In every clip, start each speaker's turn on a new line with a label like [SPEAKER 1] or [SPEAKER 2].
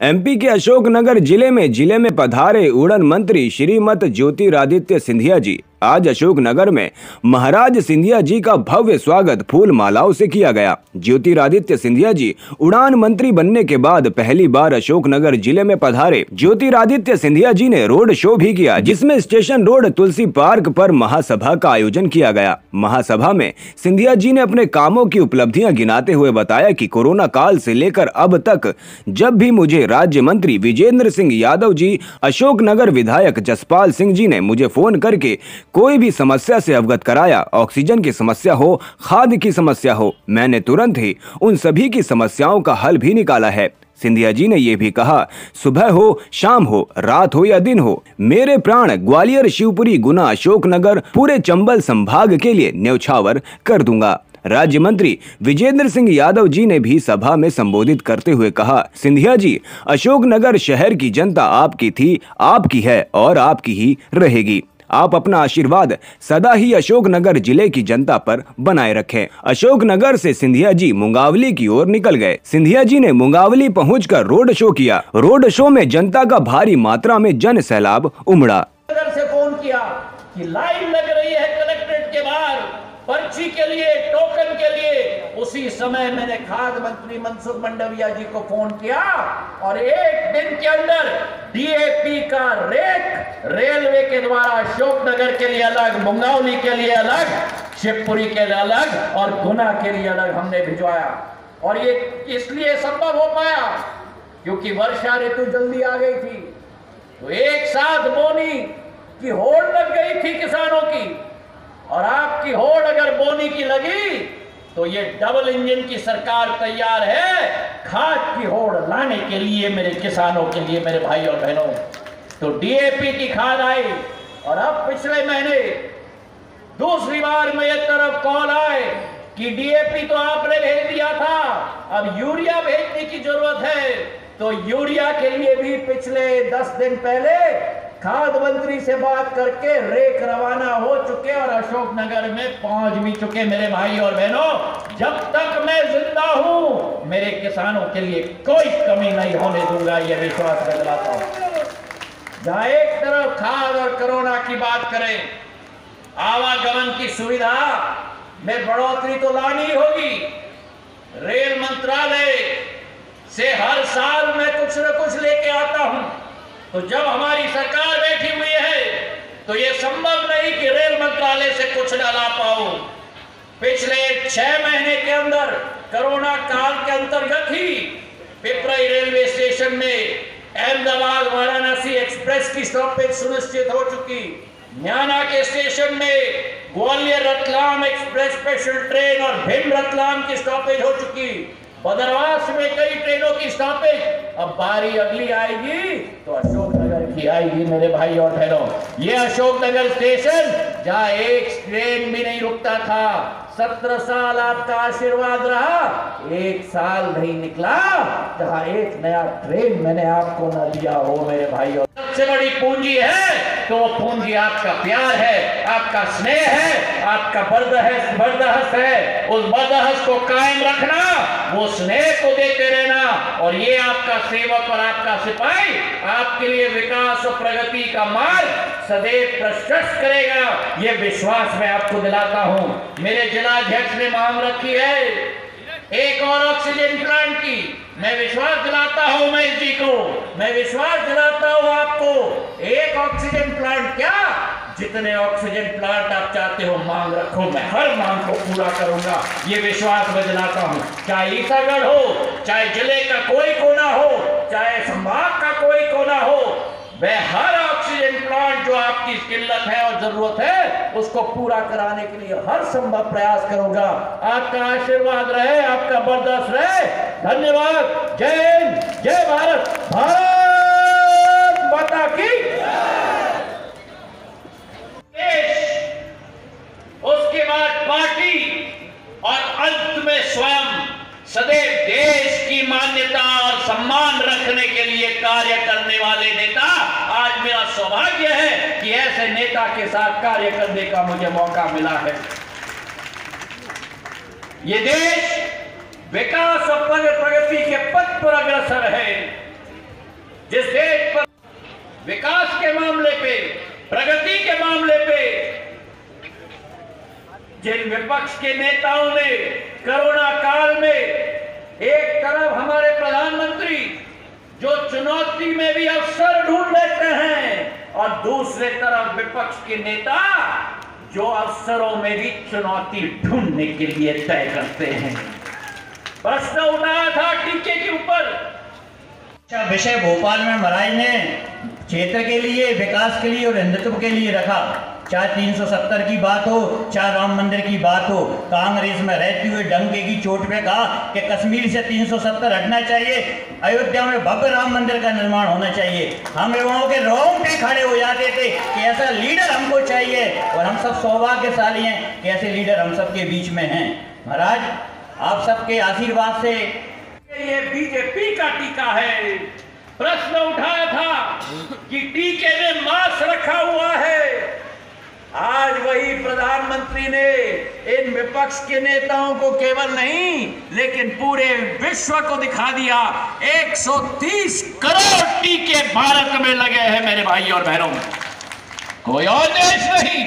[SPEAKER 1] MP के अशोकनगर जिले में पधारे उड़न मंत्री श्रीमती ज्योतिरादित्य सिंधिया जी। आज अशोकनगर में महाराज सिंधिया जी का भव्य स्वागत फूल मालाओं से किया गया। ज्योतिरादित्य सिंधिया जी उड़ान मंत्री बनने के बाद पहली बार अशोकनगर जिले में पधारे। ज्योतिरादित्य सिंधिया जी ने रोड शो भी किया, जिसमें स्टेशन रोड तुलसी पार्क पर महासभा का आयोजन किया गया। महासभा में सिंधिया जी ने अपने कामों की उपलब्धियां गिनाते हुए बताया कि कोरोना काल से लेकर अब तक जब भी मुझे राज्य मंत्री विजेंद्र सिंह यादव जी, अशोकनगर विधायक जसपाल सिंह जी ने मुझे फोन करके कोई भी समस्या से अवगत कराया, ऑक्सीजन की समस्या हो, खाद की समस्या हो, मैंने तुरंत ही उन सभी की समस्याओं का हल भी निकाला है। सिंधिया जी ने यह भी कहा, सुबह हो, शाम हो, रात हो या दिन हो, मेरे प्राण ग्वालियर, शिवपुरी, गुना, अशोकनगर, पूरे चंबल संभाग के लिए न्यौछावर कर दूंगा। राज्य मंत्री विजेंद्र सिंह यादव जी ने भी सभा में संबोधित करते हुए कहा, सिंधिया जी, अशोकनगर शहर की जनता आपकी थी, आपकी है और आपकी ही रहेगी। आप अपना आशीर्वाद सदा ही अशोकनगर जिले की जनता पर बनाए रखें। अशोकनगर से सिंधिया जी मुंगावली की ओर निकल गए। सिंधिया जी ने मुंगावली पहुंचकर रोड शो किया। रोड शो में जनता का भारी मात्रा में जन सैलाब उमड़ा।
[SPEAKER 2] से फोन किया कि लाइन लग रही है कलेक्ट्रेट के बाहर पर्ची के लिए, टोकन के लिए। उसी समय मैंने खाद्य मंत्री मनसुख मंडाविया जी को फोन किया और एक दिन के अंदर डीएपी का रेट रेलवे के द्वारा अशोकनगर के लिए अलग, मुंगावली के लिए अलग, शिवपुरी के लिए अलग और गुना के लिए अलग हमने भिजवाया। और ये इसलिए संभव हो पाया क्योंकि वर्षा ऋतु जल्दी आ गई थी, तो एक साथ बोनी की होड़ लग गई थी किसानों की। और आपकी होड़ अगर बोनी की लगी तो ये डबल इंजन की सरकार तैयार है खाद की होड़ लाने के लिए मेरे किसानों के लिए, मेरे भाई और बहनों। तो डीएपी की खाद आई और अब पिछले महीने दूसरी बार मेरे तरफ कॉल आए कि डीएपी तो आपने भेज दिया था, अब यूरिया भेजने की जरूरत है। तो यूरिया के लिए भी पिछले 10 दिन पहले खाद्य मंत्री से बात करके रेक रवाना हो चुके और अशोकनगर में पहुंच भी चुके। मेरे भाई और बहनों, जब तक मैं जिंदा हूं मेरे किसानों के लिए कोई कमी नहीं होने दूंगा, यह विश्वास मैं दिलाता हूं। जहां एक तरफ खाद और कोरोना की बात करें, आवागमन की सुविधा में बढ़ोतरी तो लानी होगी। रेल मंत्रालय से हर साल मैं कुछ न कुछ लेके आता हूं, तो जब हमारी सरकार बैठी हुई है तो यह संभव नहीं कि रेल मंत्रालय से कुछ न ला पाऊं। पिछले 6 महीने के अंदर कोरोना काल के अंतर्गत ही पिपराई रेलवे स्टेशन में अहमदाबाद वाराणसी एक्सप्रेस की स्टॉपेज सुनिश्चित हो चुकी। न्याना के स्टेशन में Gwalior Ratlam express special train और भिंड रतलाम की स्टॉपेज हो चुकी। बदरवास में कई ट्रेनों की स्टॉपेज, अब बारी अगली आएगी तो अशोकनगर की आएगी। मेरे भाई और बहनों, ये अशोकनगर स्टेशन जहां एक ट्रेन भी नहीं रुकता था, 17 साल आपका आशीर्वाद रहा, एक साल नहीं निकला जहां एक नया ट्रेन मैंने आपको न दिया हो। मेरे भाई और सबसे बड़ी पूंजी है तो वो पूंजी आपका प्यार है, आपका स्नेह है, आपका बर्दहस है। उस बर्दहस को कायम रखना, वो स्नेह को देते रहना, और ये आपका सेवक और आपका सिपाही आपके लिए विकास और प्रगति का मार्ग सदैव प्रशस्त करेगा, ये विश्वास मैं आपको दिलाता हूं। मेरे जिलाध्यक्ष ने मांग रखी है एक और ऑक्सीजन प्लांट की। मैं विश्वास दिलाता हूं महेश जी को, मैं विश्वास दिलाता हूं आपको, एक ऑक्सीजन प्लांट क्या, जितने ऑक्सीजन प्लांट आप चाहते हो मांग रखो, मैं हर मांग को पूरा करूंगा, ये विश्वास मैं दिलाता हूं। चाहे ईसागढ़ हो, चाहे जिले का कोई कोना हो, चाहे संभाग का कोई कोना हो, मैं हर ऑक्सीजन प्लांट जो आपकी किल्लत है और जरूरत है उसको पूरा कराने के लिए हर संभव प्रयास करूंगा। आपका आशीर्वाद रहे, आपका बर्दाश्त रहे। धन्यवाद। जय हिंद, जय भारत, भारत माता की। उसके बाद पार्टी और अंत में स्वयं सदैव देश की मान्यता और सम्मान रखने के लिए कार्य करने वाले नेता। आज मेरा सौभाग्य है कि ऐसे नेता के साथ कार्य करने का मुझे मौका मिला है। ये देश विकास और प्रगति के पथ पर अग्रसर है। जिस देश पर विकास के मामले पे, प्रगति के मामले पे जिन विपक्ष के नेताओं ने कोरोना काल में एक तरफ हमारे प्रधानमंत्री जो चुनौती में भी अवसर ढूंढ लेते हैं और दूसरे तरफ विपक्ष के नेता जो अवसरों में भी चुनौती ढूंढने के लिए तय करते हैं। प्रश्न उठाया था टीके के ऊपर।
[SPEAKER 3] विषय भोपाल में महाराज ने क्षेत्र के लिए, विकास के लिए और हिंदुत्व के लिए रखा। चाहे 370 की बात हो, चाहे राम मंदिर की बात हो, कांग्रेस में रहते हुए डंके की चोट पे कहा कि कश्मीर से 370 हटना चाहिए, अयोध्या में भव्य राम मंदिर का निर्माण होना चाहिए। हम युवाओं के रोंगटे खड़े हो जाते थे कि ऐसा लीडर हमको चाहिए, और हम सब सौभाग्यशाली हैं कि ऐसे लीडर हम सबके बीच में हैं। महाराज, आप सबके आशीर्वाद से
[SPEAKER 2] ये बीजेपी का टीका है। प्रश्न उठाया था कि टीके में मास्क रखा हुआ है। आज वही प्रधानमंत्री ने इन विपक्ष के नेताओं को केवल नहीं लेकिन पूरे विश्व को दिखा दिया 130 करोड़ टीके भारत में लगे हैं मेरे भाई और बहनों। कोई और देश नहीं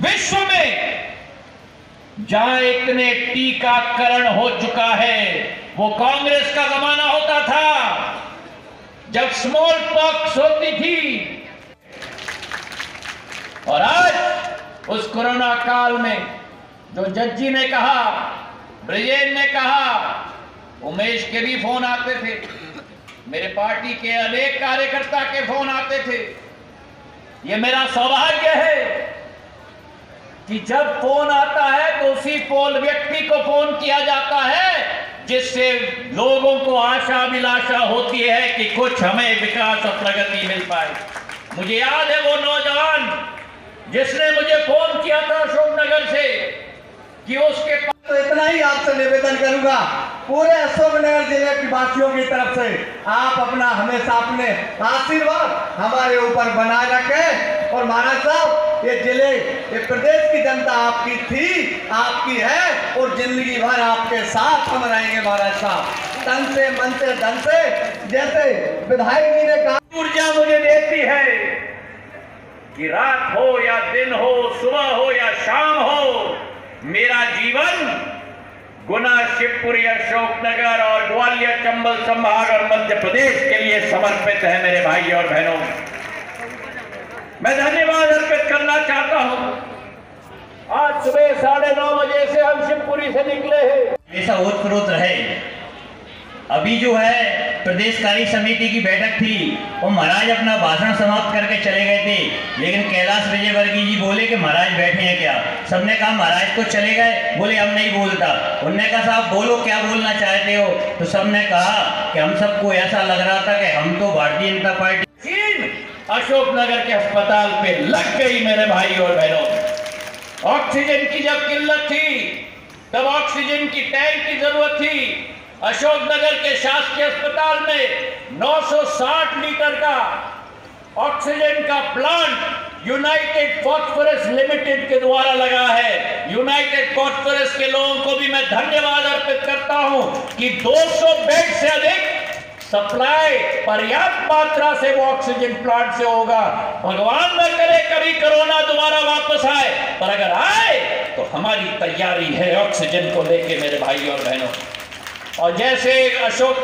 [SPEAKER 2] विश्व में जहां इतने टीकाकरण हो चुका है। वो कांग्रेस का जमाना होता था जब स्मॉल पॉक्स होती थी, और आज उस कोरोना काल में जो जज्जी ने कहा, ब्रिजेन ने कहा, उमेश के भी फोन आते थे, मेरे पार्टी के अनेक कार्यकर्ता के फोन आते थे। ये मेरा सौभाग्य है कि जब फोन आता है तो उसी व्यक्ति को फोन किया जाता है जिससे लोगों को आशा अभिलाषा होती है कि कुछ हमें विकास और प्रगति मिल पाए। मुझे याद है वो नौजवान जिसने मुझे फोन किया था अशोकनगर से कि उसके पास,
[SPEAKER 4] तो इतना ही आपसे निवेदन करूंगा, पूरे अशोकनगर जिले की वासियों की तरफ से आप अपना हमेशा अपने आशीर्वाद हमारे ऊपर बनाए रखें। और महाराज साहब, ये जिले, ये प्रदेश की जनता आपकी थी, आपकी है, और जिंदगी भर आपके साथ हम रहेंगे महाराज साहब, तन से, मन से, धन से। जैसे विधायक जी ने कहा,
[SPEAKER 2] ऊर्जा मुझे देती है कि रात हो या दिन हो, सुबह हो या शाम हो, मेरा जीवन गुना, शिवपुरी, अशोकनगर और ग्वालियर, चंबल संभाग और मध्य प्रदेश के लिए समर्पित है मेरे भाई और बहनों। मैं धन्यवाद अर्पित करना चाहता हूं। आज सुबह 9:30 बजे से हम शिवपुरी से निकले हैं।
[SPEAKER 3] ऐसा ओतप्रोत रहे। अभी जो है प्रदेश कार्य समिति की बैठक थी, वो महाराज अपना भाषण समाप्त करके चले गए थे, लेकिन कैलाश विजयवर्गीय जी बोले कि महाराज बैठे हैं क्या। सबने कहा महाराज तो चले गए, बोले हम नहीं बोलता। उन्होंने कहा साहब बोलो, क्या बोलना चाहते हो। तो सबने कहा कि हम सबको ऐसा लग रहा था कि हम तो भारतीय जनता पार्टी
[SPEAKER 2] अशोकनगर के अस्पताल पे लग गई मेरे भाई और बहनों। ऑक्सीजन की जब किल्लत थी तब ऑक्सीजन की टैंक की जरूरत थी। अशोकनगर के शासकीय अस्पताल में 960 लीटर का ऑक्सीजन का प्लांट यूनाइटेड फॉस्फोरस लिमिटेड के द्वारा लगा है। यूनाइटेड फॉस्फोरस के लोगों को भी मैं धन्यवाद अर्पित करता हूं कि 200 बेड से अधिक सप्लाई पर्याप्त मात्रा से वो ऑक्सीजन प्लांट से होगा। भगवान न करे कभी कोरोना दोबारा वापस आए, पर अगर आए तो हमारी तैयारी है ऑक्सीजन को लेके मेरे भाई और बहनों। और जैसे अशोक